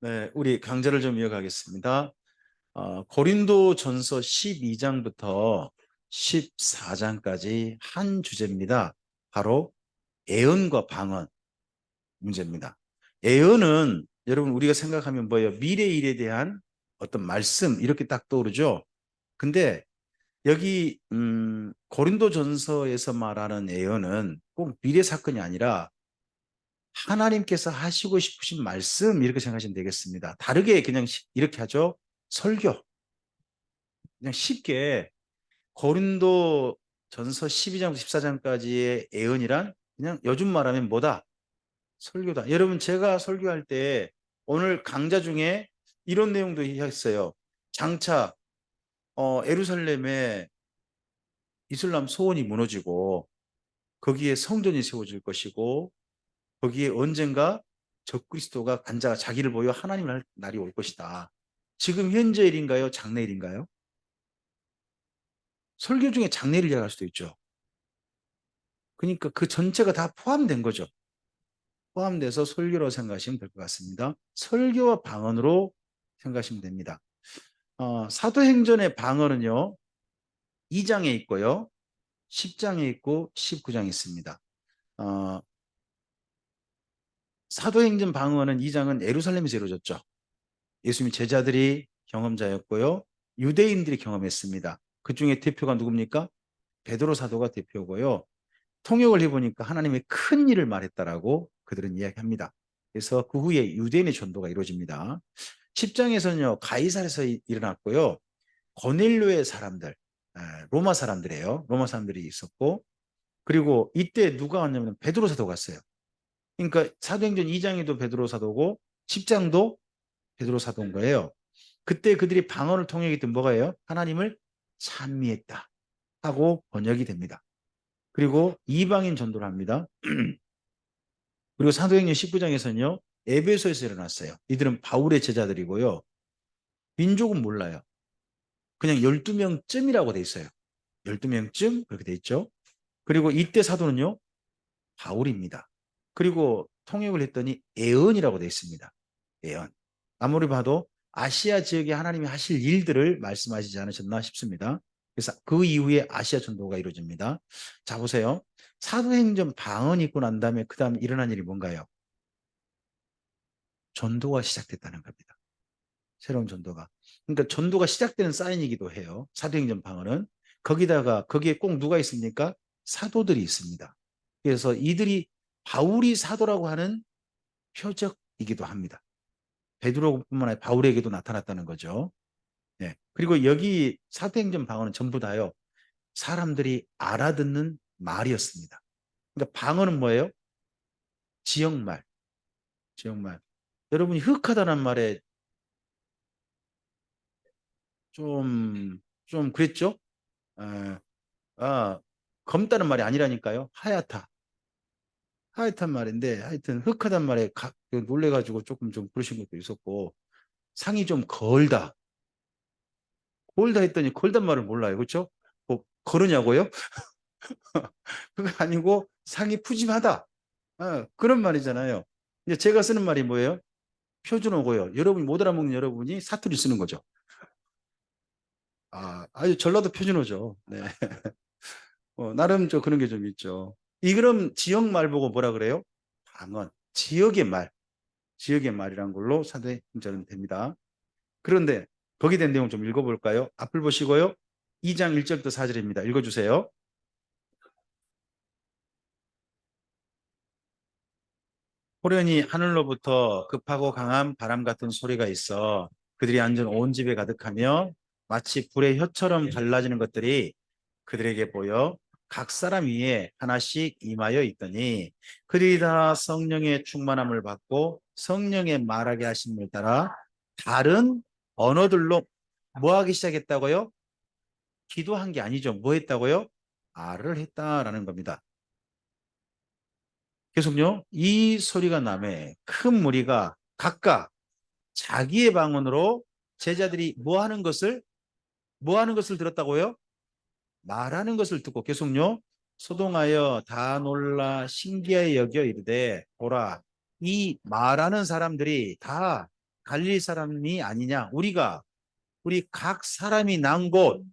네, 우리 강좌를 좀 이어가겠습니다. 고린도 전서 12장부터 14장까지 한 주제입니다. 바로 애언과 방언 문제입니다. 애언은 여러분 우리가 생각하면 뭐예요? 미래 일에 대한 어떤 말씀 이렇게 딱 떠오르죠. 근데 여기 고린도 전서에서 말하는 애언은 꼭 미래 사건이 아니라 하나님께서 하시고 싶으신 말씀 이렇게 생각하시면 되겠습니다. 다르게 그냥 이렇게 하죠. 설교. 그냥 쉽게 고린도 전서 12장부터 14장까지의 애언이란 그냥 요즘 말하면 뭐다? 설교다. 여러분 제가 설교할 때 오늘 강좌 중에 이런 내용도 했어요. 장차 예루살렘에 이슬람 소원이 무너지고 거기에 성전이 세워질 것이고 거기에 언젠가 적그리스도가 간자가 자기를 보여 하나님을 할 날이 올 것이다. 지금 현재 일인가요? 장래 일인가요? 설교 중에 장래를 이야기할 수도 있죠. 그러니까 그 전체가 다 포함된 거죠. 포함돼서 설교로 생각하시면 될 것 같습니다. 설교와 방언으로 생각하시면 됩니다. 사도행전의 방언은요. 2장에 있고요. 10장에 있고 19장에 있습니다. 어, 사도행전 방언은 2장은 예루살렘에서 이루어졌죠. 예수님 제자들이 경험자였고요. 유대인들이 경험했습니다. 그 중에 대표가 누굽니까? 베드로 사도가 대표고요. 통역을 해보니까 하나님의 큰 일을 말했다라고 그들은 이야기합니다. 그래서 그 후에 유대인의 전도가 이루어집니다. 10장에서는요. 가이사르에서 일어났고요. 고넬료의 사람들, 로마 사람들이에요. 로마 사람들이 있었고 그리고 이때 누가 왔냐면 베드로 사도가 왔어요. 그러니까 사도행전 2장에도 베드로 사도고 10장도 베드로 사도인 거예요. 그때 그들이 방언을 통역했던 뭐가예요? 하나님을 찬미했다 하고 번역이 됩니다. 그리고 이방인 전도를 합니다. 그리고 사도행전 19장에서는요. 에베소에서 일어났어요. 이들은 바울의 제자들이고요. 민족은 몰라요. 그냥 12명쯤이라고 돼 있어요. 12명쯤 그렇게 돼 있죠. 그리고 이때 사도는요. 바울입니다. 그리고 통역을 했더니 에언이라고 돼 있습니다. 에언. 아무리 봐도 아시아 지역에 하나님이 하실 일들을 말씀하시지 않으셨나 싶습니다. 그래서 그 이후에 아시아 전도가 이루어집니다. 자 보세요. 사도행전 방언이 있고 난 다음에 그 다음 일어난 일이 뭔가요? 전도가 시작됐다는 겁니다. 새로운 전도가. 그러니까 전도가 시작되는 사인이기도 해요. 사도행전 방언은. 거기다가 거기에 꼭 누가 있습니까? 사도들이 있습니다. 그래서 이들이 바울이 사도라고 하는 표적이기도 합니다. 베드로뿐만 아니라 바울에게도 나타났다는 거죠. 네. 그리고 여기 사도행전 방언은 전부 다요. 사람들이 알아듣는 말이었습니다. 그러니까 방언은 뭐예요? 지역말. 지역말. 여러분이 흑하다는 말에 좀, 좀 그랬죠? 아, 검다는 말이 아니라니까요. 하얗다. 하얗단 말인데 하여튼 흑하단 말에 놀래가지고 조금 좀 그러신 것도 있었고 상이 좀 걸다. 걸다 했더니 걸단 말을 몰라요. 그렇죠? 뭐 걸으냐고요? 그거 아니고 상이 푸짐하다. 그런 말이잖아요. 이제 제가 쓰는 말이 뭐예요? 표준어고요. 여러분이 못 알아먹는 여러분이 사투리 쓰는 거죠. 아주 전라도 표준어죠. 네. 나름 좀 그런 게 좀 있죠. 이 그럼 지역 말 보고 뭐라 그래요? 방언. 지역의 말. 지역의 말이란 걸로 사도행전은 됩니다. 그런데 거기 된 내용 좀 읽어볼까요? 앞을 보시고요. 2장 1절부터 4절입니다. 읽어주세요. 호련히 하늘로부터 급하고 강한 바람 같은 소리가 있어 그들이 앉은 온 집에 가득하며 마치 불의 혀처럼 갈라지는 것들이 그들에게 보여 각 사람 위에 하나씩 임하여 있더니 그들이 다 성령의 충만함을 받고 성령의 말하게 하심을 따라 다른 언어들로 뭐 하기 시작했다고요? 기도한 게 아니죠. 뭐 했다고요? 말을 했다라는 겁니다. 계속요. 이 소리가 남에 큰 무리가 각각 자기의 방언으로 제자들이 뭐 하는 것을 들었다고요? 말하는 것을 듣고 계속요. 소동하여 다 놀라 신기하게 여겨 이르되 보라 이 말하는 사람들이 다 갈릴 사람이 아니냐. 우리 각 사람이 난 곳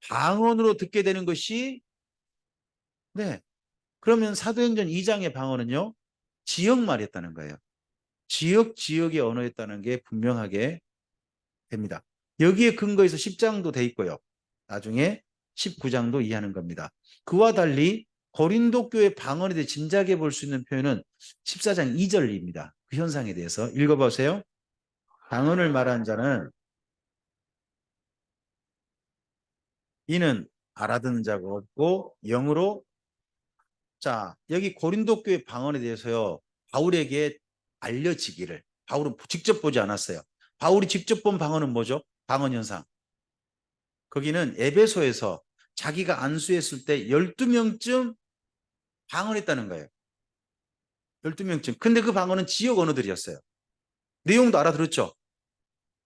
방언으로 듣게 되는 것이 네. 그러면 사도행전 2장의 방언은요. 지역 말이었다는 거예요. 지역의 언어였다는 게 분명하게 됩니다. 여기에 근거해서 10장도 돼 있고요. 나중에 19장도 이해하는 겁니다. 그와 달리 고린도 교회 방언에 대해 짐작해 볼 수 있는 표현은 14장 2절입니다. 그 현상에 대해서 읽어보세요. 방언을 말하는 자는 이는 알아듣는 자가 없고 영으로 자 여기 고린도 교회 방언에 대해서요. 바울에게 알려지기를 바울은 직접 보지 않았어요. 바울이 직접 본 방언은 뭐죠? 방언 현상. 거기는 에베소에서 자기가 안수했을 때 12명쯤 방언했다는 거예요. 12명쯤. 근데 그 방언은 지역 언어들이었어요. 내용도 알아들었죠.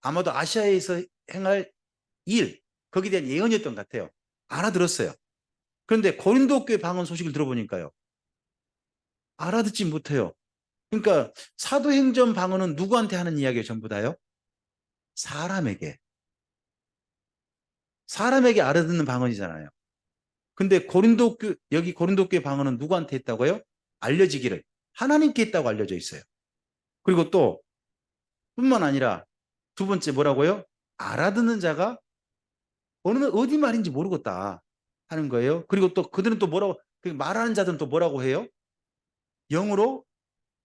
아마도 아시아에서 행할 일, 거기에 대한 예언이었던 것 같아요. 알아들었어요. 그런데 고린도 교회 방언 소식을 들어보니까요. 알아듣지 못해요. 그러니까 사도행전 방언은 누구한테 하는 이야기예요? 전부 다요? 사람에게. 사람에게 알아듣는 방언이잖아요. 근데 여기 고린도 교회 방언은 누구한테 했다고요? 알려지기를. 하나님께 했다고 알려져 있어요. 그리고 또 뿐만 아니라 두 번째 뭐라고요? 알아듣는 자가 어디 말인지 모르겠다 하는 거예요. 그리고 또 그들은 또 뭐라고 말하는 자들은 또 뭐라고 해요? 영어로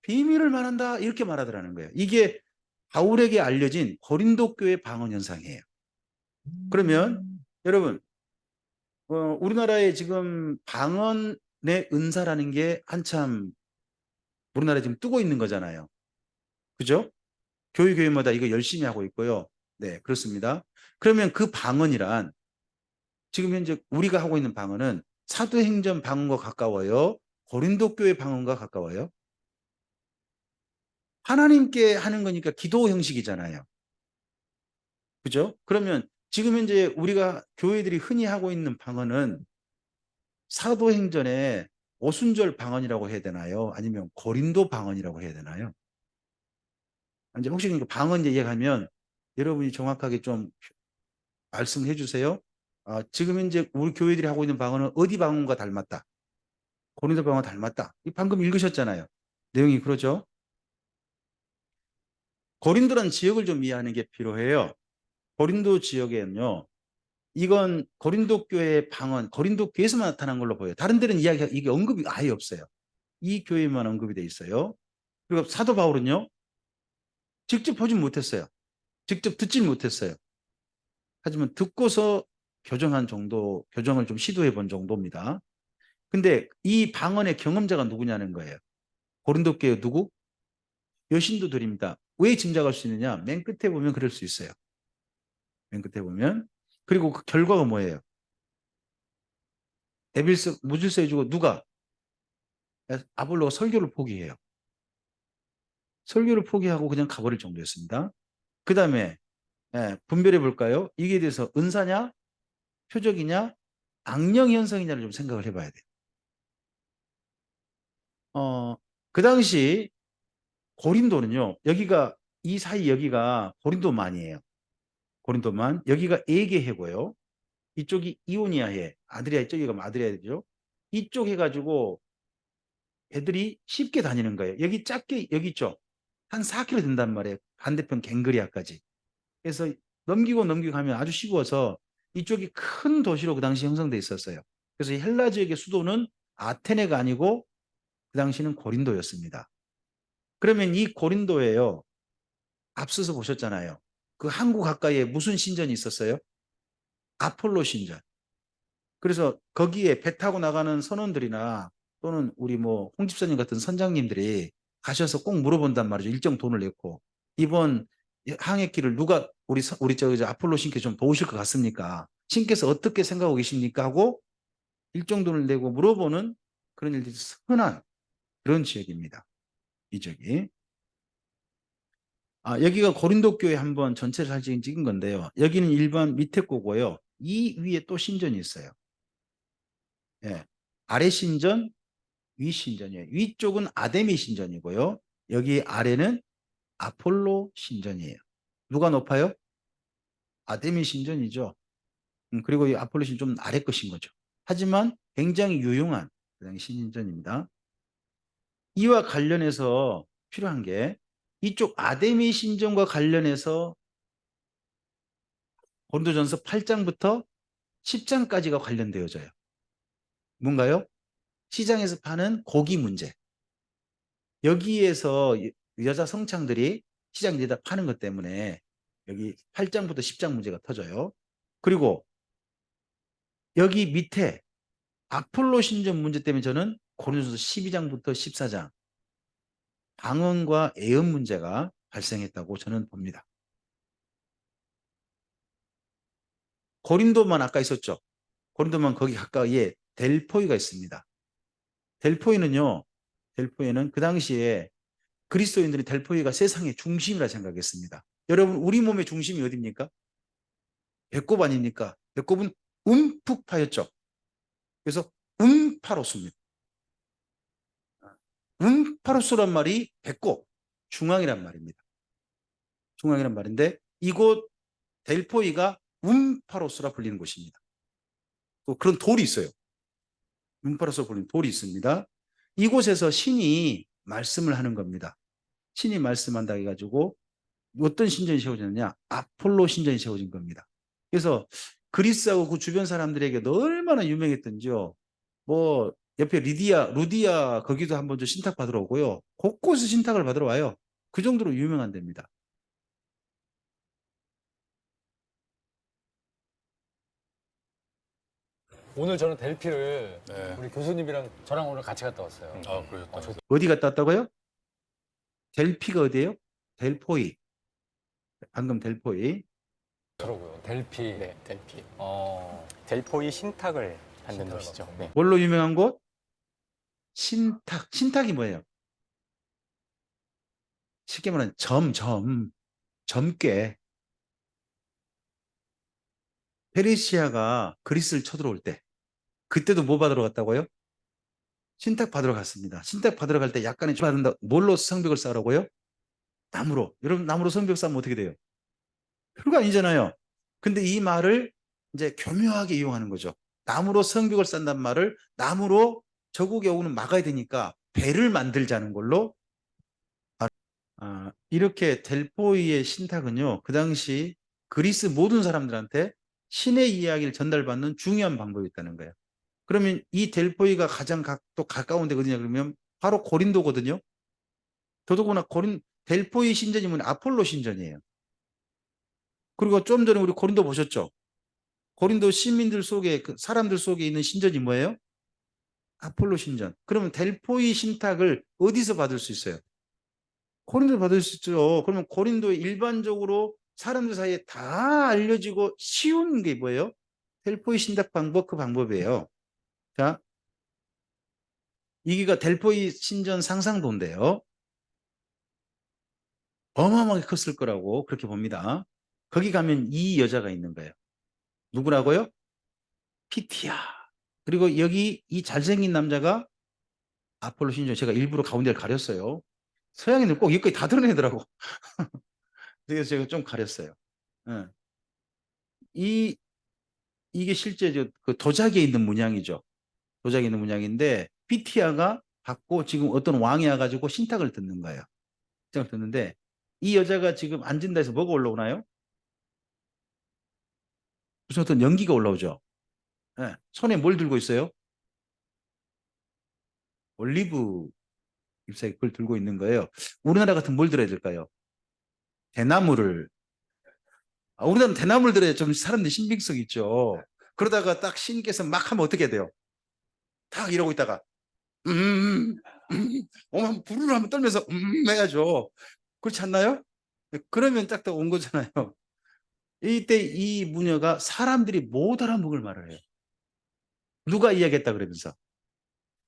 비밀을 말한다 이렇게 말하더라는 거예요. 이게 바울에게 알려진 고린도 교회 방언 현상이에요. 그러면 여러분 우리나라에 지금 방언의 은사라는 게 한참 우리나라에 지금 뜨고 있는 거잖아요. 그죠? 교회마다 이거 열심히 하고 있고요. 네, 그렇습니다. 그러면 그 방언이란 지금 현재 우리가 하고 있는 방언은 사도행전 방언과 가까워요? 고린도 교회 방언과 가까워요? 하나님께 하는 거니까 기도 형식이잖아요. 그죠? 그러면 지금 현재 우리가 교회들이 흔히 하고 있는 방언은 사도행전의 오순절 방언이라고 해야 되나요? 아니면 고린도 방언이라고 해야 되나요? 이제 혹시 방언 얘기하면 여러분이 정확하게 좀 말씀해 주세요. 지금 현재 우리 교회들이 하고 있는 방언은 어디 방언과 닮았다? 고린도 방언과 닮았다. 방금 읽으셨잖아요. 내용이 그러죠. 고린도라는 지역을 좀 이해하는 게 필요해요. 고린도 지역에는요. 이건 고린도 교회의 방언, 고린도 교회에서만 나타난 걸로 보여요. 다른 데는 이게 언급이 아예 없어요. 이 교회만 언급이 돼 있어요. 그리고 사도 바울은요. 직접 보진 못했어요. 직접 듣진 못했어요. 하지만 듣고서 교정을 좀 시도해 본 정도입니다. 근데 이 방언의 경험자가 누구냐는 거예요. 고린도 교회 누구? 여신도들입니다. 왜 짐작할 수 있느냐? 맨 끝에 보면 그럴 수 있어요. 맨 끝에 보면. 그리고 그 결과가 뭐예요? 에빌스 무질서 해주고 누가? 아볼로가 설교를 포기해요. 설교를 포기하고 그냥 가버릴 정도였습니다. 그 다음에 분별해 볼까요? 이게 대해서 은사냐? 표적이냐? 악령 현상이냐를 좀 생각을 해봐야 돼요. 그 당시 고린도는요. 이 사이 여기가 고린도만이에요. 고린도만. 여기가 에게해고요. 이쪽이 이오니아해. 아드리아 이쪽이가 아드리아죠. 이쪽 해가지고 애들이 쉽게 다니는 거예요. 여기 작게 여기 있죠. 한 4km 된단 말이에요. 반대편 갱그리아까지. 그래서 넘기고 가면 아주 쉬워서 이쪽이 큰 도시로 그 당시 형성돼 있었어요. 그래서 헬라 지역의 수도는 아테네가 아니고 그 당시는 고린도였습니다. 그러면 이 고린도에요. 앞서서 보셨잖아요. 그 항구 가까이에 무슨 신전이 있었어요? 아폴로 신전. 그래서 거기에 배 타고 나가는 선원들이나 또는 우리 뭐 홍집사님 같은 선장님들이 가셔서 꼭 물어본단 말이죠. 일정 돈을 냈고 이번 항해길을 누가 우리 저 아폴로 신께 좀 도우실 것 같습니까? 신께서 어떻게 생각하고 계십니까? 하고 일정 돈을 내고 물어보는 그런 일들이 흔한 그런 지역입니다. 이 지역이. 여기가 고린도 교회 한번 전체를 사진 찍은 건데요. 여기는 일반 밑에 거고요. 이 위에 또 신전이 있어요. 예. 아래 신전, 위 신전이에요. 위쪽은 아데미 신전이고요. 여기 아래는 아폴로 신전이에요. 누가 높아요? 아데미 신전이죠. 그리고 이 아폴로 신전 좀 아래 것인 거죠. 하지만 굉장히 유용한 그 당시 신전입니다. 이와 관련해서 필요한 게 이쪽 아데미 신전과 관련해서 고린도전서 8장부터 10장까지가 관련되어져요. 뭔가요? 시장에서 파는 고기 문제. 여기에서 여자 성창들이 시장에다 파는 것 때문에 여기 8장부터 10장 문제가 터져요. 그리고 여기 밑에 아폴로 신전 문제 때문에 저는 고린도전서 12장부터 14장 방언과 애언 문제가 발생했다고 저는 봅니다. 고린도만 아까 있었죠. 고린도만 거기 가까이에 델포이가 있습니다. 델포이는 그 당시에 그리스도인들이 델포이가 세상의 중심이라 생각했습니다. 여러분, 우리 몸의 중심이 어디입니까? 배꼽 아닙니까? 배꼽은 움푹 파였죠. 그래서 움파로스입니다. 움파로스란 말이 배꼽, 중앙이란 말입니다. 중앙이란 말인데 이곳 델포이가 움파로스라 불리는 곳입니다. 또 그런 돌이 있어요. 움파로스라 불리는 돌이 있습니다. 이곳에서 신이 말씀을 하는 겁니다. 신이 말씀한다 해가지고 어떤 신전이 세워졌느냐? 아폴로 신전이 세워진 겁니다. 그래서 그리스하고 그 주변 사람들에게 얼마나 유명했던지요. 뭐 옆에 루디아 거기도 한번 좀 신탁 받으러 오고요. 곳곳에 신탁을 받으러 와요. 그 정도로 유명한 데입니다. 오늘 저는 델피를 네. 우리 교수님이랑 저랑 오늘 같이 갔다 왔어요. 아, 그러셨다. 어디 갔다 왔다고요? 델피가 어디예요? 델포이. 방금 델포이. 좋더라고요. 델피. 네, 델피. 어, 델포이 신탁을 받는 신탁을 곳이죠. 받고. 네. 뭘로 유명한 곳? 신탁. 신탁이 뭐예요? 쉽게 말하면 점괘. 페르시아가 그리스를 쳐들어올 때 그때도 뭐 받으러 갔다고요? 신탁 받으러 갔습니다. 신탁 받으러 갈 때 약간의 좀 받는다. 뭘로 성벽을 쌓으라고요? 나무로. 여러분 나무로 성벽 쌓으면 어떻게 돼요? 별거 아니잖아요. 근데 이 말을 이제 교묘하게 이용하는 거죠. 나무로 성벽을 쌓는다는 말을 나무로 저국에 오는 막아야 되니까 배를 만들자는 걸로 이렇게 델포이의 신탁은요. 그 당시 그리스 모든 사람들한테 신의 이야기를 전달받는 중요한 방법이었다는 거예요. 그러면 이 델포이가 가장 또 가까운 데 어디냐 그러면 바로 고린도거든요. 더더구나 델포이 신전이면 아폴로 신전이에요. 그리고 좀 전에 우리 고린도 보셨죠? 고린도 시민들 속에 그 사람들 속에 있는 신전이 뭐예요? 아폴로 신전. 그러면 델포이 신탁을 어디서 받을 수 있어요? 고린도 받을 수 있죠. 그러면 고린도에 일반적으로 사람들 사이에 다 알려지고 쉬운 게 뭐예요? 델포이 신탁 방법 그 방법이에요. 자, 이기가 델포이 신전 상상도인데요. 어마어마하게 컸을 거라고 그렇게 봅니다. 거기 가면 이 여자가 있는 거예요. 누구라고요? 피티아. 그리고 여기 이 잘생긴 남자가 아폴로 신전. 제가 일부러 가운데를 가렸어요. 서양인들 꼭 여기까지 다 드러내더라고. 그래서 제가 좀 가렸어요. 예. 이게 실제 그 도자기에 있는 문양이죠. 도자기에 있는 문양인데 피티아가 받고 지금 어떤 왕이 와가지고 신탁을 듣는 거예요. 신탁을 듣는데 이 여자가 지금 앉은다 해서 뭐가 올라오나요? 무슨 어떤 연기가 올라오죠. 예. 손에 뭘 들고 있어요? 올리브 잎사귀 그걸 들고 있는 거예요. 우리나라 같은 뭘 들어야 될까요? 대나무를. 우리나라는 대나무를 들어야 좀 사람들이 신빙성 있죠. 그러다가 딱 신께서 막 하면 어떻게 돼요? 딱 이러고 있다가 불을 한번 떨면서 해야죠. 그렇지 않나요? 그러면 딱 온 거잖아요. 이때 이 무녀가 사람들이 못 알아먹을 말을 해요. 누가 이야기했다 그러면서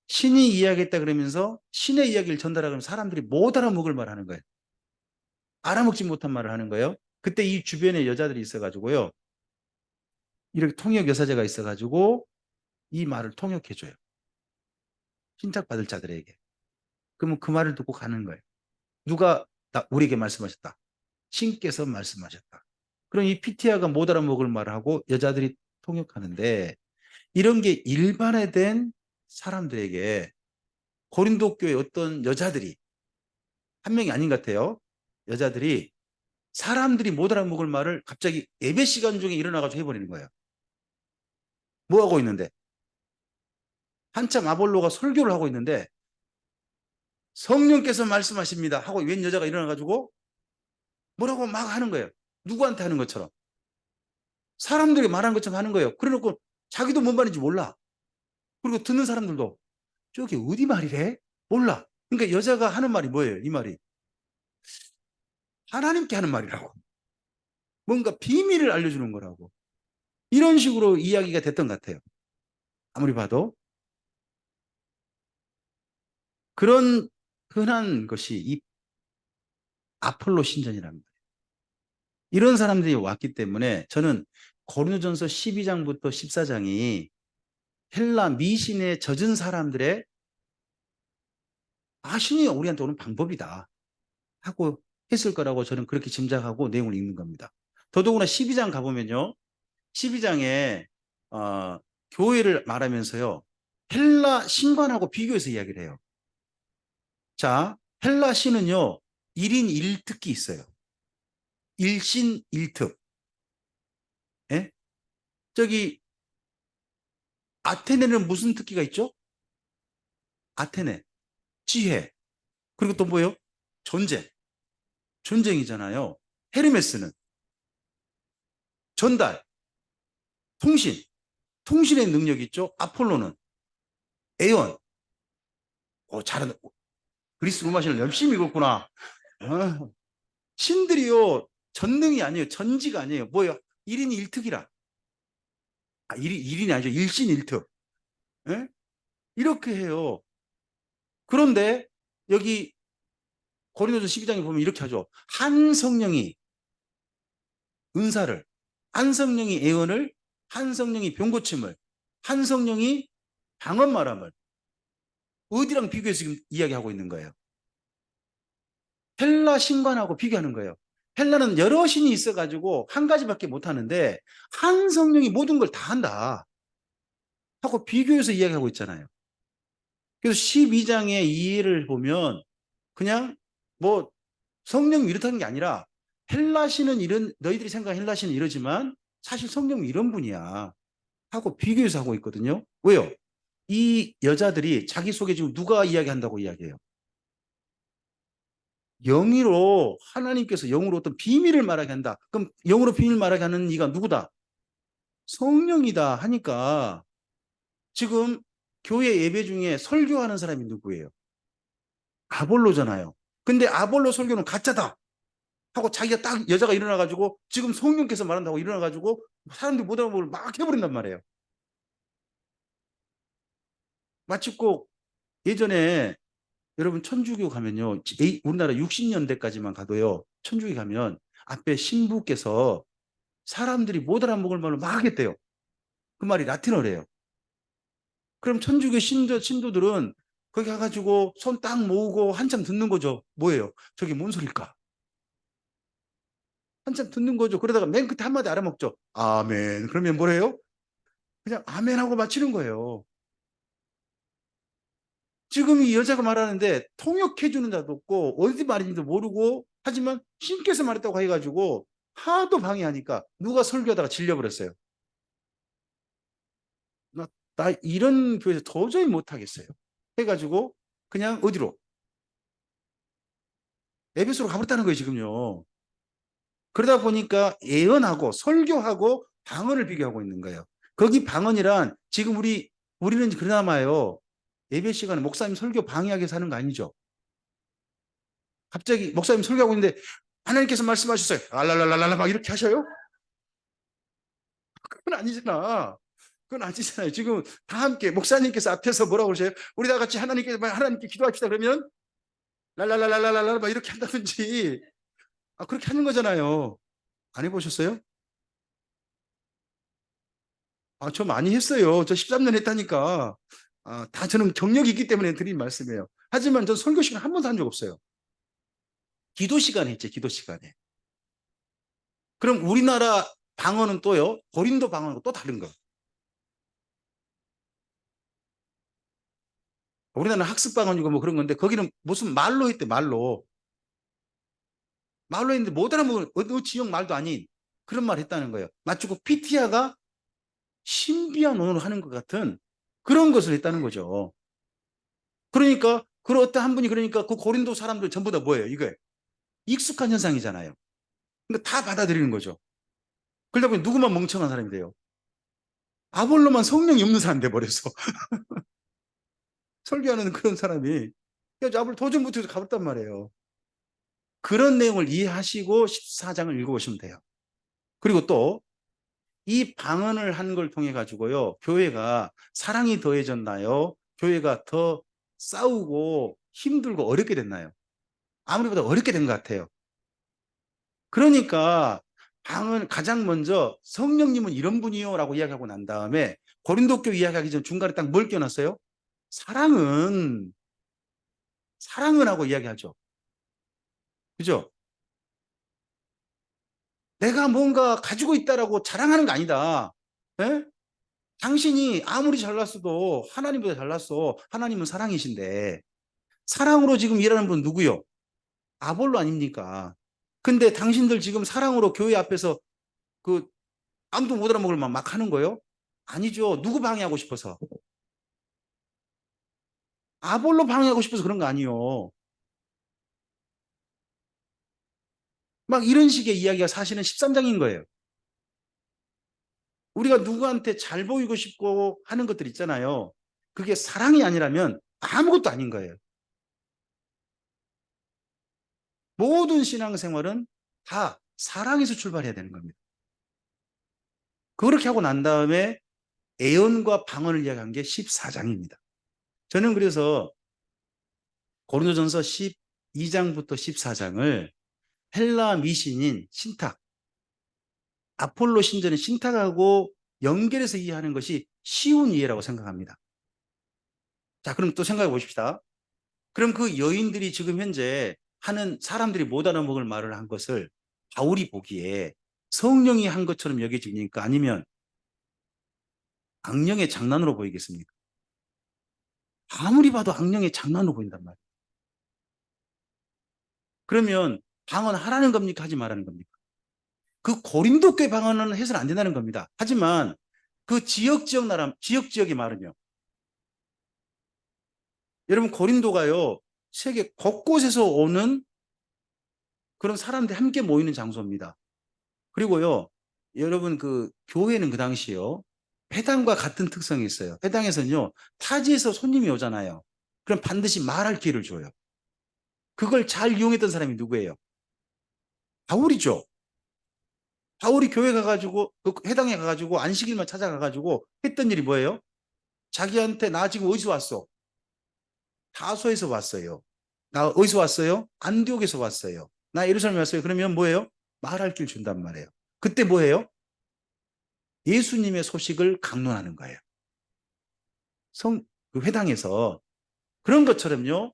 신이 이야기했다 그러면서 신의 이야기를 전달하면 사람들이 못 알아먹을 말 하는 거예요. 알아먹지 못한 말을 하는 거예요. 그때 이 주변에 여자들이 있어가지고요. 이렇게 통역 여사제가 있어가지고 이 말을 통역해줘요. 신탁받을 자들에게. 그러면 그 말을 듣고 가는 거예요. 누가 우리에게 말씀하셨다. 신께서 말씀하셨다. 그럼 이 피티아가 못 알아먹을 말을 하고 여자들이 통역하는데 이런 게 일반화된 사람들에게 고린도 교회 어떤 여자들이 한 명이 아닌 것 같아요. 여자들이 사람들이 못 알아먹을 말을 갑자기 예배 시간 중에 일어나가지고 해버리는 거예요. 뭐 하고 있는데? 한참 아볼로가 설교를 하고 있는데 성령께서 말씀하십니다 하고 웬 여자가 일어나가지고 뭐라고 막 하는 거예요. 누구한테 하는 것처럼. 사람들이 말하는 것처럼 하는 거예요. 그래놓고 자기도 뭔 말인지 몰라. 그리고 듣는 사람들도 저게 어디 말이래? 몰라. 그러니까 여자가 하는 말이 뭐예요? 이 말이 하나님께 하는 말이라고. 뭔가 비밀을 알려주는 거라고. 이런 식으로 이야기가 됐던 것 같아요. 아무리 봐도. 그런 흔한 것이 이 아폴로 신전이랍니다. 이런 사람들이 왔기 때문에 저는 고린도전서 12장부터 14장이 헬라 미신에 젖은 사람들의 신이 우리한테 오는 방법이다 하고 했을 거라고 저는 그렇게 짐작하고 내용을 읽는 겁니다. 더더구나 12장 가보면요. 12장에 교회를 말하면서요. 헬라 신관하고 비교해서 이야기를 해요. 자, 헬라 신은요. 1인 1특기 있어요. 일신 1특. 예? 저기 아테네는 무슨 특기가 있죠? 아테네. 지혜. 그리고 또 뭐예요? 전쟁. 전쟁이잖아요. 헤르메스는 전달. 통신. 통신의 능력이 있죠. 아폴로는 애원. 잘한다. 그리스 로마 신을 열심히 읽었구나. 신들이요. 전능이 아니에요. 전지가 아니에요. 뭐예요? 1인 1특이라. 1인이 아니죠. 일신 1특. 예? 이렇게 해요. 그런데 여기 고린도서 12장에 보면 이렇게 하죠. 한 성령이 은사를, 한 성령이 애언을, 한 성령이 병고침을, 한 성령이 방언 말함을 어디랑 비교해서 지금 이야기하고 있는 거예요. 헬라 신관하고 비교하는 거예요. 헬라는 여러 신이 있어가지고 한 가지밖에 못하는데 한 성령이 모든 걸 다 한다 하고 비교해서 이야기하고 있잖아요. 그래서 12장의 이해를 보면 그냥 뭐 성령이 이렇다는 게 아니라 헬라신은 이런, 너희들이 생각하는 헬라신은 이러지만 사실 성령은 이런 분이야 하고 비교해서 하고 있거든요. 왜요? 이 여자들이 자기 속에 지금 누가 이야기한다고 이야기해요? 영으로 하나님께서 영으로 어떤 비밀을 말하게 한다. 그럼 영으로 비밀 말하게 하는 이가 누구다? 성령이다 하니까 지금 교회 예배 중에 설교하는 사람이 누구예요? 아볼로잖아요. 근데 아볼로 설교는 가짜다 하고 자기가 딱 여자가 일어나가지고 지금 성령께서 말한다고 일어나가지고 사람들이 못 알아보고 막 해버린단 말이에요. 마치 꼭 예전에 여러분 천주교 가면요. 우리나라 60년대까지만 가도요. 천주교 가면 앞에 신부께서 사람들이 못 알아먹을 말을 막 하겠대요. 그 말이 라틴어래요. 그럼 천주교 신도들은 거기 가가지고 손 딱 모으고 한참 듣는 거죠. 뭐예요? 저게 뭔 소릴까? 한참 듣는 거죠. 그러다가 맨 끝에 한마디 알아먹죠. 아멘. 그러면 뭐래요? 그냥 아멘하고 마치는 거예요. 지금 이 여자가 말하는데 통역해주는 자도 없고 어디 말인지도 모르고 하지만 신께서 말했다고 해가지고 하도 방해하니까 누가 설교하다가 질려버렸어요. 나 이런 교회에서 도저히 못하겠어요. 해가지고 그냥 어디로? 에베소로 가버렸다는 거예요 지금요. 그러다 보니까 예언하고 설교하고 방언을 비교하고 있는 거예요. 거기 방언이란 지금 우리는 그나마요. 예배 시간에 목사님 설교 방해하게 사는 거 아니죠? 갑자기 목사님 설교하고 있는데 하나님께서 말씀하셨어요. 알랄랄랄라 막 이렇게 하셔요? 그건 아니잖아. 그건 아니잖아요. 지금 다 함께 목사님께서 앞에서 뭐라고 그러세요? 우리 다 같이 하나님께 기도합시다 그러면 랄랄랄랄랄라 막 이렇게 한다든지 그렇게 하는 거잖아요. 안 해보셨어요? 저 많이 했어요. 저 13년 했다니까. 다 저는 경력이 있기 때문에 드린 말씀이에요. 하지만 전 설교 시간 한 번도 한 적 없어요. 기도 시간에 했지, 기도 시간에. 그럼 우리나라 방언은 또요, 고린도 방언하고 또 다른 거. 우리나라는 학습 방언이고 뭐 그런 건데 거기는 무슨 말로 했대, 말로. 말로 했는데 못 알아먹은 어느 지역 말도 아닌 그런 말 했다는 거예요. 마치 그 피티아가 신비한 언어로 하는 것 같은 그런 것을 했다는 거죠. 그러니까 그 어떤 한 분이 그러니까 그 고린도 사람들 전부 다 뭐예요? 이거 익숙한 현상이잖아요. 그러니까 다 받아들이는 거죠. 그러다 보니 누구만 멍청한 사람이 돼요? 아볼로만 성령이 없는 사람 돼버렸어. 설교하는 그런 사람이. 그래서 아볼로 도전부터 가봤단 말이에요. 그런 내용을 이해하시고 14장을 읽어보시면 돼요. 그리고 또 이 방언을 한 걸 통해 가지고요, 교회가 사랑이 더해졌나요? 교회가 더 싸우고 힘들고 어렵게 됐나요? 아무리보다 어렵게 된 것 같아요. 그러니까 방언 가장 먼저 성령님은 이런 분이요 라고 이야기하고 난 다음에 고린도 교회 이야기하기 전 중간에 딱 뭘 껴놨어요? 사랑은 하고 이야기하죠. 그죠? 내가 뭔가 가지고 있다라고 자랑하는 거 아니다. 예? 당신이 아무리 잘났어도 하나님보다 잘났어. 하나님은 사랑이신데 사랑으로 지금 일하는 분 누구요? 아볼로 아닙니까? 근데 당신들 지금 사랑으로 교회 앞에서 그 아무도 못 알아먹을 막 하는 거예요? 아니죠. 누구 방해하고 싶어서? 아볼로 방해하고 싶어서 그런 거 아니에요. 막 이런 식의 이야기가 사실은 13장인 거예요. 우리가 누구한테 잘 보이고 싶고 하는 것들 있잖아요. 그게 사랑이 아니라면 아무것도 아닌 거예요. 모든 신앙생활은 다 사랑에서 출발해야 되는 겁니다. 그렇게 하고 난 다음에 애언과 방언을 이야기한 게 14장입니다. 저는 그래서 고린도전서 12장부터 14장을 헬라 미신인 신탁, 아폴로 신전의 신탁하고 연결해서 이해하는 것이 쉬운 이해라고 생각합니다. 자, 그럼 또 생각해 보십시다. 그럼 그 여인들이 지금 현재 하는 사람들이 못 알아먹을 말을 한 것을 바울이 보기에 성령이 한 것처럼 여겨집니까? 아니면 악령의 장난으로 보이겠습니까? 아무리 봐도 악령의 장난으로 보인단 말이에요. 그러면 방언하라는 겁니까? 하지 말라는 겁니까? 그 고린도 교회 방언은 해서는 안 된다는 겁니다. 하지만 그 지역의 말은요. 여러분 고린도가요. 세계 곳곳에서 오는 그런 사람들이 함께 모이는 장소입니다. 그리고요. 여러분 그 교회는 그 당시요. 회당과 같은 특성이 있어요. 회당에서는요. 타지에서 손님이 오잖아요. 그럼 반드시 말할 기회를 줘요. 그걸 잘 이용했던 사람이 누구예요? 바울이죠. 바울이 교회 가가지고 그 회당에 가가지고 안식일만 찾아가가지고 했던 일이 뭐예요? 자기한테 나 지금 어디서 왔어? 다소에서 왔어요. 나 어디서 왔어요? 안디옥에서 왔어요. 나 예루살렘에 왔어요. 그러면 뭐예요? 말할 길 준단 말이에요. 그때 뭐예요? 예수님의 소식을 강론하는 거예요. 그 회당에서 그런 것처럼요.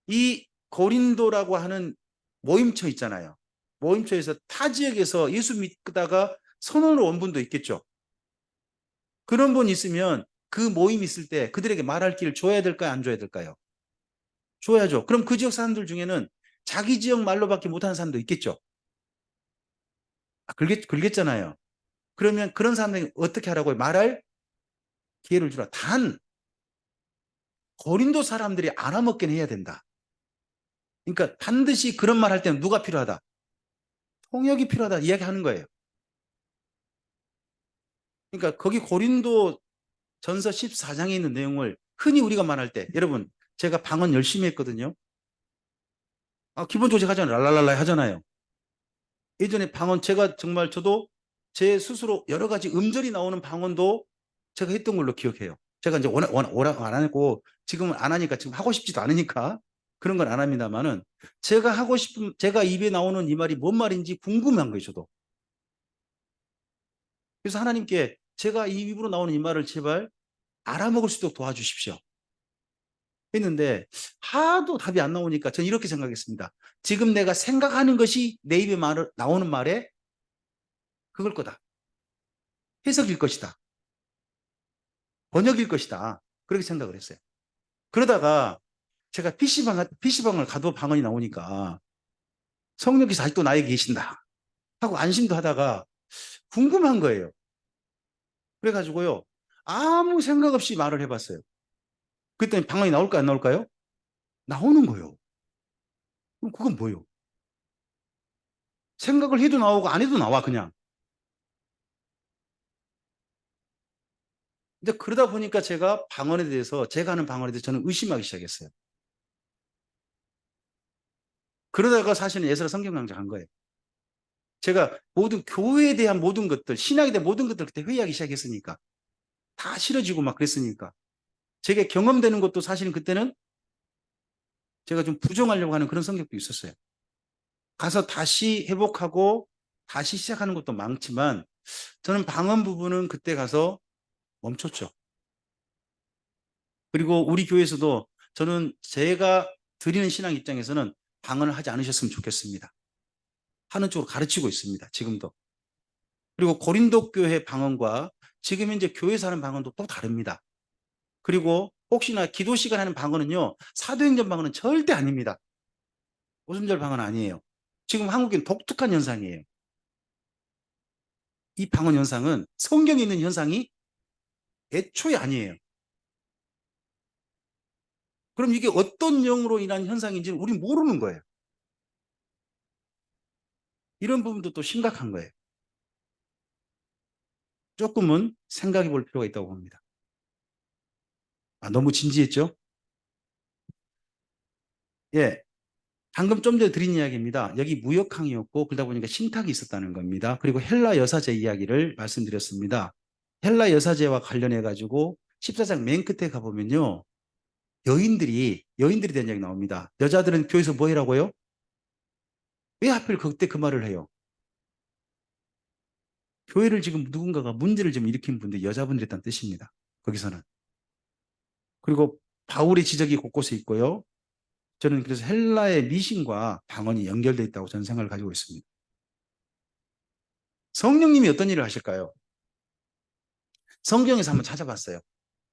이 고린도라고 하는 모임처 있잖아요. 모임처에서 타 지역에서 예수 믿다가 선언으로 온 분도 있겠죠. 그런 분 있으면 그 모임 있을 때 그들에게 말할 길을 줘야 될까요? 안 줘야 될까요? 줘야죠. 그럼 그 지역 사람들 중에는 자기 지역 말로밖에 못하는 사람도 있겠죠. 긁겠잖아요. 그러면 그런 사람들이 어떻게 하라고요? 말할 기회를 주라. 단 고린도 사람들이 알아먹긴 해야 된다. 그러니까 반드시 그런 말 할 때는 누가 필요하다? 통역이 필요하다 이야기하는 거예요. 그러니까 거기 고린도 전서 14장에 있는 내용을 흔히 우리가 말할 때 여러분 제가 방언 열심히 했거든요. 기본적으로 제가 하잖아요. 랄랄랄라 하잖아요. 예전에 방언 제가 정말 저도 제 스스로 여러 가지 음절이 나오는 방언도 제가 했던 걸로 기억해요. 제가 이제 워낙 안 하고 지금은 안 하니까 지금 하고 싶지도 않으니까 그런 건 안 합니다만은 제가 하고 싶은 제가 입에 나오는 이 말이 뭔 말인지 궁금한 거예요. 저도. 그래서 하나님께 제가 이 입으로 나오는 이 말을 제발 알아먹을 수 있도록 도와주십시오. 했는데 하도 답이 안 나오니까 저는 이렇게 생각했습니다. 지금 내가 생각하는 것이 내 입에 나오는 말에 그걸 거다. 해석일 것이다. 번역일 것이다. 그렇게 생각을 했어요. 그러다가 제가 PC방을 가도 방언이 나오니까 성령께서 아직도 나에게 계신다 하고 안심도 하다가 궁금한 거예요. 그래가지고요. 아무 생각 없이 말을 해봤어요. 그랬더니 방언이 나올까 안 나올까요? 나오는 거예요. 그럼 그건 뭐예요? 생각을 해도 나오고 안 해도 나와 그냥. 근데 그러다 보니까 제가 하는 방언에 대해서 저는 의심하기 시작했어요. 그러다가 사실은 예수라 성경 강좌한 거예요. 제가 모든 교회에 대한 모든 것들, 신학에 대한 모든 것들 그때 회의하기 시작했으니까. 다 싫어지고 막 그랬으니까. 제게 경험되는 것도 사실은 그때는 제가 좀 부정하려고 하는 그런 성격도 있었어요. 가서 다시 회복하고 다시 시작하는 것도 많지만 저는 방언 부분은 그때 가서 멈췄죠. 그리고 우리 교회에서도 저는 제가 드리는 신앙 입장에서는 방언을 하지 않으셨으면 좋겠습니다. 하는 쪽으로 가르치고 있습니다. 지금도. 그리고 고린도 교회 방언과 지금 이제 교회에서 하는 방언도 또 다릅니다. 그리고 혹시나 기도 시간 하는 방언은요. 사도행전 방언은 절대 아닙니다. 오순절 방언 아니에요. 지금 한국엔 독특한 현상이에요. 이 방언 현상은 성경에 있는 현상이 애초에 아니에요. 그럼 이게 어떤 영으로 인한 현상인지는 우리 모르는 거예요. 이런 부분도 또 심각한 거예요. 조금은 생각해 볼 필요가 있다고 봅니다. 너무 진지했죠? 예. 방금 좀 전에 드린 이야기입니다. 여기 무역항이었고 그러다 보니까 신탁이 있었다는 겁니다. 그리고 헬라 여사제 이야기를 말씀드렸습니다. 헬라 여사제와 관련해 가지고 14장 맨 끝에 가보면요. 여인들이 대한 이야기 나옵니다. 여자들은 교회에서 뭐 해라고요? 왜 하필 그때 그 말을 해요? 교회를 지금 누군가가 문제를 좀 일으킨 분들 여자분들이었다는 뜻입니다. 거기서는. 그리고 바울의 지적이 곳곳에 있고요. 저는 그래서 헬라의 미신과 방언이 연결되어 있다고 저는 생각을 가지고 있습니다. 성령님이 어떤 일을 하실까요? 성경에서 한번 찾아봤어요.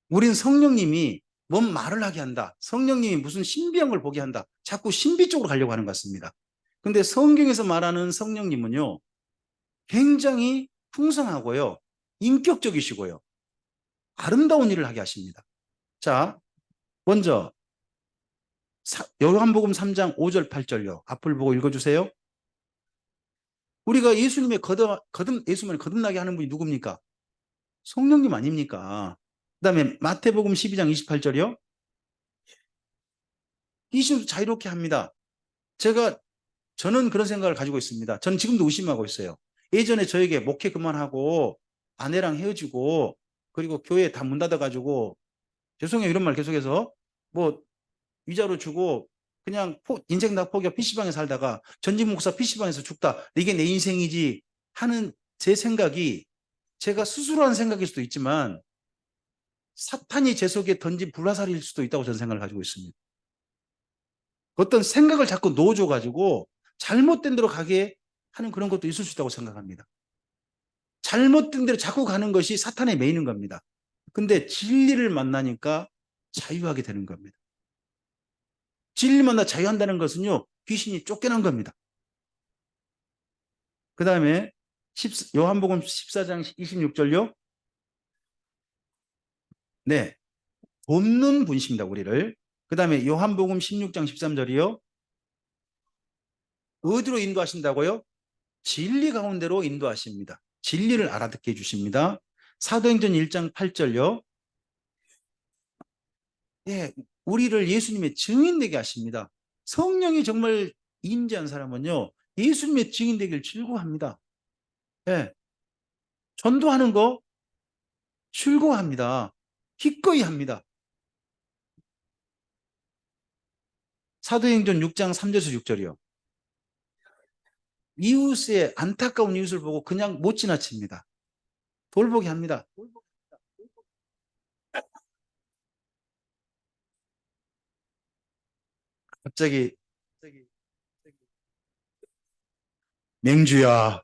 우린 성령님이 뭔 말을 하게 한다. 성령님이 무슨 신비한 걸 보게 한다. 자꾸 신비 쪽으로 가려고 하는 것 같습니다. 근데 성경에서 말하는 성령님은요. 굉장히 풍성하고요. 인격적이시고요. 아름다운 일을 하게 하십니다. 자, 먼저 요한복음 3장 5절 8절요. 앞을 보고 읽어주세요. 우리가 예수님을 거듭나게 하는 분이 누굽니까? 성령님 아닙니까? 그 다음에 마태복음 12장 28절이요. 이신도 자유롭게 합니다. 저는 그런 생각을 가지고 있습니다. 저는 지금도 의심하고 있어요. 예전에 저에게 목회 그만하고 아내랑 헤어지고 그리고 교회 다 문 닫아가지고 죄송해요 이런 말 계속해서 뭐 위자료 주고 그냥 인생 다 포기하고 PC방에 살다가 전직 목사 PC방에서 죽다. 이게 내 인생이지 하는 제 생각이 제가 스스로 한 생각일 수도 있지만 사탄이 제 속에 던진 불화살일 수도 있다고 저는 생각을 가지고 있습니다. 어떤 생각을 자꾸 넣어줘가지고 잘못된 대로 가게 하는 그런 것도 있을 수 있다고 생각합니다. 잘못된 대로 자꾸 가는 것이 사탄에 매이는 겁니다. 근데 진리를 만나니까 자유하게 되는 겁니다. 진리 만나 자유한다는 것은요, 귀신이 쫓겨난 겁니다. 그 다음에 요한복음 14장 26절요. 네, 돕는 분이십니다, 우리를. 그 다음에 요한복음 16장 13절이요. 어디로 인도하신다고요? 진리 가운데로 인도하십니다. 진리를 알아듣게 해주십니다. 사도행전 1장 8절요. 예, 우리를 예수님의 증인 되게 하십니다. 성령이 정말 인지한 사람은요, 예수님의 증인 되기를 즐거워합니다. 예, 전도하는 거 즐거워합니다. 기꺼이 합니다. 사도행전 6장 3절에서 6절이요. 이웃의 안타까운 이웃을 보고 그냥 못 지나칩니다. 돌보게 합니다. 갑자기 맹주야,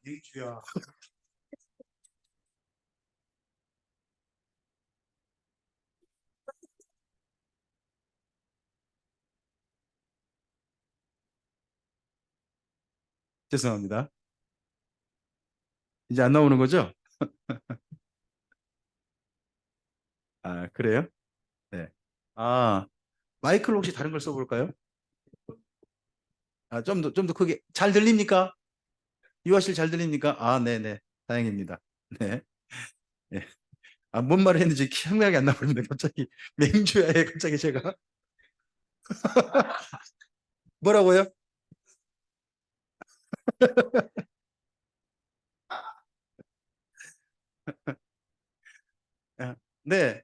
죄송합니다. 이제 안 나오는 거죠? 아, 그래요? 네. 아, 마이크를 혹시 다른 걸 써볼까요? 아, 좀 더 크게. 잘 들립니까? 유아실 잘 들립니까? 아, 네네. 다행입니다. 네. 네. 아, 뭔 말을 했는지 생각이 안 나버립니다. 갑자기 맹주야에 갑자기 제가 뭐라고요? 아, 네.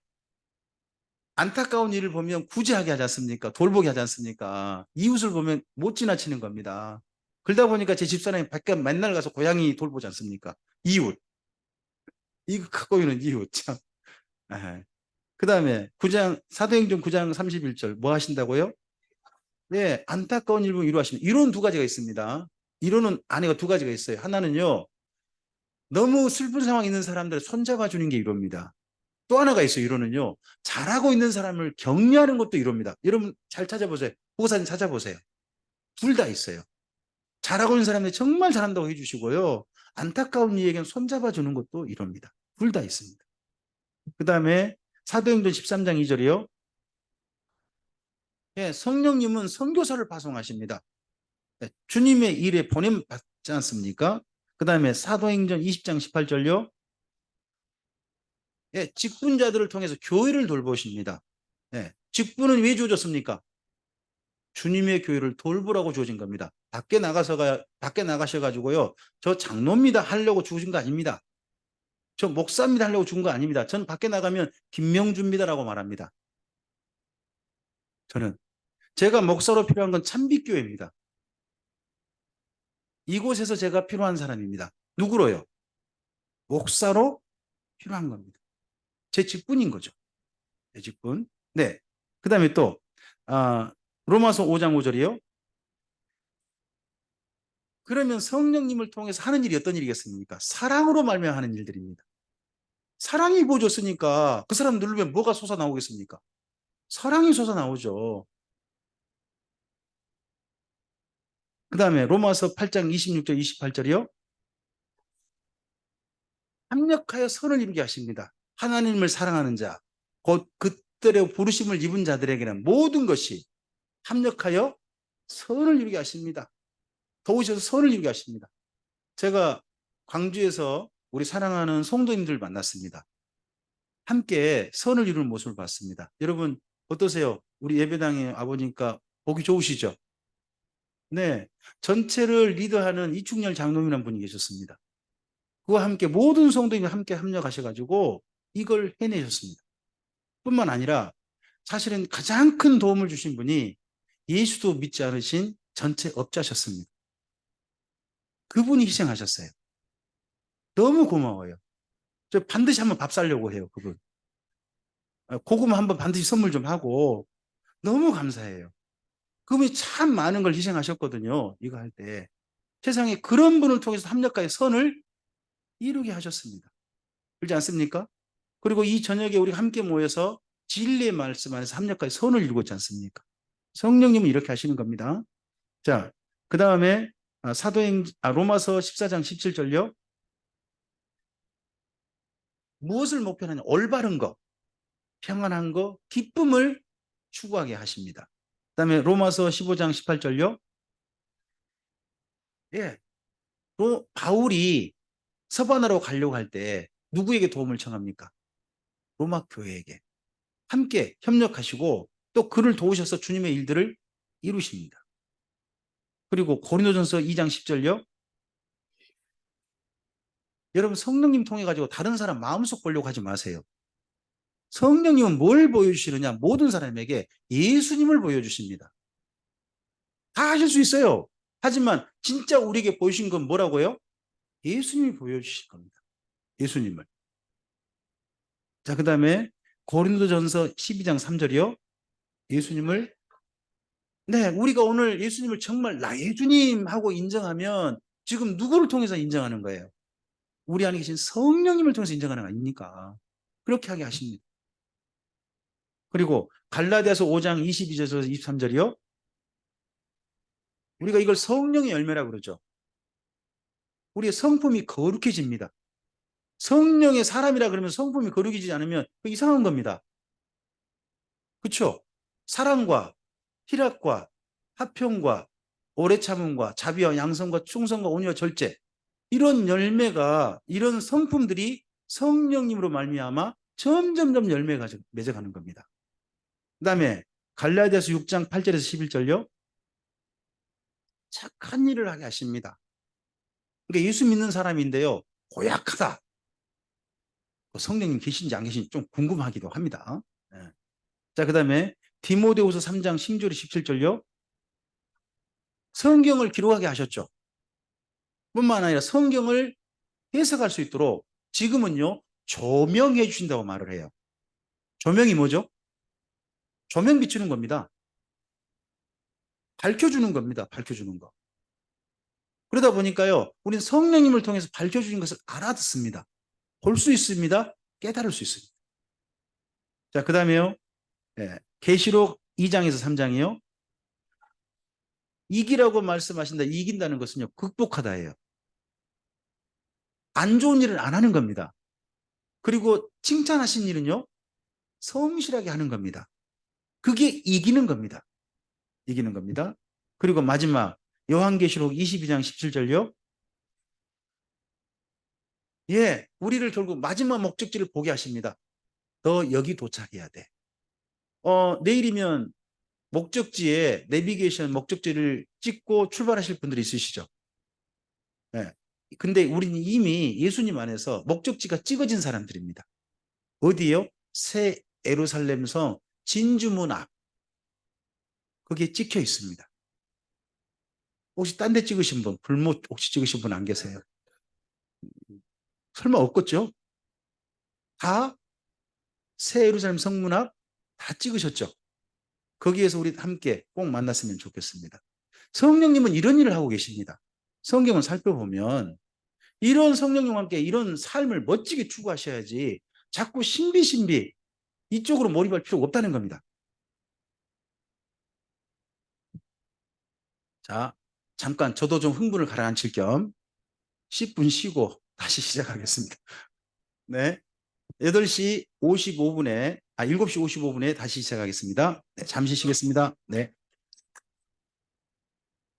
안타까운 일을 보면 구제하게 하지 않습니까? 돌보게 하지 않습니까? 이웃을 보면 못 지나치는 겁니다. 그러다 보니까 제 집사람이 밖에 맨날 가서 고양이 돌보지 않습니까? 이웃. 이거 갖고 있는 이웃. 참. 그 다음에 사도행전 9장 31절 뭐 하신다고요? 네, 안타까운 일부 위로하십니다. 이론 두 가지가 있습니다. 이론은 안에가 두 가지가 있어요. 하나는요, 너무 슬픈 상황에 있는 사람들을 손잡아 주는 게 이론입니다. 또 하나가 있어요. 이론은요, 잘하고 있는 사람을 격려하는 것도 이론입니다. 여러분 잘 찾아보세요. 보고사진 찾아보세요. 둘 다 있어요. 잘하고 있는 사람들이 정말 잘한다고 해주시고요. 안타까운 이에게는 손잡아 주는 것도 이론입니다. 둘 다 있습니다. 그 다음에 사도행전 13장 2절이요. 예, 성령님은 선교사를 파송하십니다. 예, 주님의 일에 보냄 받지 않습니까? 그 다음에 사도행전 20장 18절요. 예, 직분자들을 통해서 교회를 돌보십니다. 예, 직분은 왜 주어졌습니까? 주님의 교회를 돌보라고 주어진 겁니다. 밖에 나가셔가지고요. 저 장로입니다 하려고 주어진 거 아닙니다. 저 목사입니다 하려고 준 거 아닙니다. 전 밖에 나가면 김명주입니다라고 말합니다. 저는 제가 목사로 필요한 건 참빛교회입니다. 이곳에서 제가 필요한 사람입니다. 누구로요? 목사로 필요한 겁니다. 제 직분인 거죠. 제 직분. 네. 그 다음에 또, 로마서 5장 5절이요. 그러면 성령님을 통해서 하는 일이 어떤 일이겠습니까? 사랑으로 말미암아 하는 일들입니다. 사랑이 부어졌으니까 그 사람 누르면 뭐가 솟아나오겠습니까? 사랑이 솟아나오죠. 그 다음에 로마서 8장 26절 28절이요. 합력하여 선을 이루게 하십니다. 하나님을 사랑하는 자, 곧 그들의 부르심을 입은 자들에게는 모든 것이 합력하여 선을 이루게 하십니다. 도우셔서 선을 이루게 하십니다. 제가 광주에서 우리 사랑하는 성도님들 만났습니다. 함께 선을 이루는 모습을 봤습니다. 여러분 어떠세요? 우리 예배당에 와보니까 보기 좋으시죠? 네, 전체를 리드하는 이충렬 장로님이라는 분이 계셨습니다. 그와 함께 모든 성도님이 함께 합력하셔가지고 이걸 해내셨습니다. 뿐만 아니라 사실은 가장 큰 도움을 주신 분이 예수도 믿지 않으신 전체 업자셨습니다. 그분이 희생하셨어요. 너무 고마워요. 저 반드시 한번 밥 사려고 해요, 그분. 고구마 한번 반드시 선물 좀 하고 너무 감사해요. 그분이 참 많은 걸 희생하셨거든요. 이거 할 때. 세상에 그런 분을 통해서 합력하여 선을 이루게 하셨습니다. 그렇지 않습니까? 그리고 이 저녁에 우리 함께 모여서 진리의 말씀 안에서 합력하여 선을 이루고 있지 않습니까? 성령님은 이렇게 하시는 겁니다. 자, 그 다음에 로마서 14장 17절요. 무엇을 목표로 하냐? 올바른 거, 평안한 거, 기쁨을 추구하게 하십니다. 그 다음에 로마서 15장 18절요. 예, 바울이 서바나로 가려고 할 때 누구에게 도움을 청합니까? 로마 교회에게. 함께 협력하시고 또 그를 도우셔서 주님의 일들을 이루십니다. 그리고 고린도전서 2장 10절요. 여러분 성령님 통해 가지고 다른 사람 마음속 보려고 하지 마세요. 성령님은 뭘 보여주시느냐? 모든 사람에게 예수님을 보여주십니다. 다 하실 수 있어요. 하지만 진짜 우리에게 보여주신 건 뭐라고요? 예수님이 보여주실 겁니다. 예수님을. 자, 그 다음에 고린도전서 12장 3절이요. 예수님을, 네, 우리가 오늘 예수님을 정말 나의 주님 하고 인정하면 지금 누구를 통해서 인정하는 거예요? 우리 안에 계신 성령님을 통해서 인정하는 거 아닙니까? 그렇게 하게 하십니다. 그리고 갈라디아서 5장 22절에서 23절이요. 우리가 이걸 성령의 열매라고 그러죠. 우리의 성품이 거룩해집니다. 성령의 사람이라 그러면 성품이 거룩해지지 않으면 그 이상한 겁니다. 그렇죠? 사랑과 희락과 화평과 오래 참음과 자비와 양성과 충성과 온유와 절제, 이런 열매가, 이런 성품들이 성령님으로 말미암아 점점점 열매가 맺어가는 겁니다. 그 다음에 갈라디아서 6장 8절에서 11절요. 착한 일을 하게 하십니다. 그러니까 예수 믿는 사람인데요, 고약하다. 성령님 계신지 안 계신지 좀 궁금하기도 합니다. 네. 자, 그 다음에 디모데후서 3장 10절 17절요. 성경을 기록하게 하셨죠. 뿐만 아니라 성경을 해석할 수 있도록 지금은요, 조명해 주신다고 말을 해요. 조명이 뭐죠? 조명 비추는 겁니다. 밝혀주는 겁니다. 밝혀주는 거. 그러다 보니까요, 우리는 성령님을 통해서 밝혀주신 것을 알아듣습니다. 볼 수 있습니다. 깨달을 수 있습니다. 자, 그 다음에요. 계시록 2장에서 3장이요. 이기라고 말씀하신다. 이긴다는 것은요, 극복하다예요. 안 좋은 일을 안 하는 겁니다. 그리고 칭찬하신 일은요, 성실하게 하는 겁니다. 그게 이기는 겁니다. 이기는 겁니다. 그리고 마지막 요한계시록 22장 17절요. 예, 우리를 결국 마지막 목적지를 보게 하십니다. 너 여기 도착해야 돼. 내일이면 목적지에 내비게이션 목적지를 찍고 출발하실 분들이 있으시죠? 예. 근데 우리는 이미 예수님 안에서 목적지가 찍어진 사람들입니다. 어디요? 새 예루살렘성 진주문 앞. 거기에 찍혀 있습니다. 혹시 딴 데 찍으신 분, 불못 혹시 찍으신 분 안 계세요? 설마 없겠죠? 다 새 예루살렘 성문 앞 다 찍으셨죠? 거기에서 우리 함께 꼭 만났으면 좋겠습니다. 성령님은 이런 일을 하고 계십니다. 성경을 살펴보면 이런 성령님과 함께 이런 삶을 멋지게 추구하셔야지 자꾸 신비신비 이쪽으로 몰입할 필요가 없다는 겁니다. 자, 잠깐 저도 좀 흥분을 가라앉힐 겸 10분 쉬고 다시 시작하겠습니다. 네. 7시 55분에 다시 시작하겠습니다. 네, 잠시 쉬겠습니다. 네.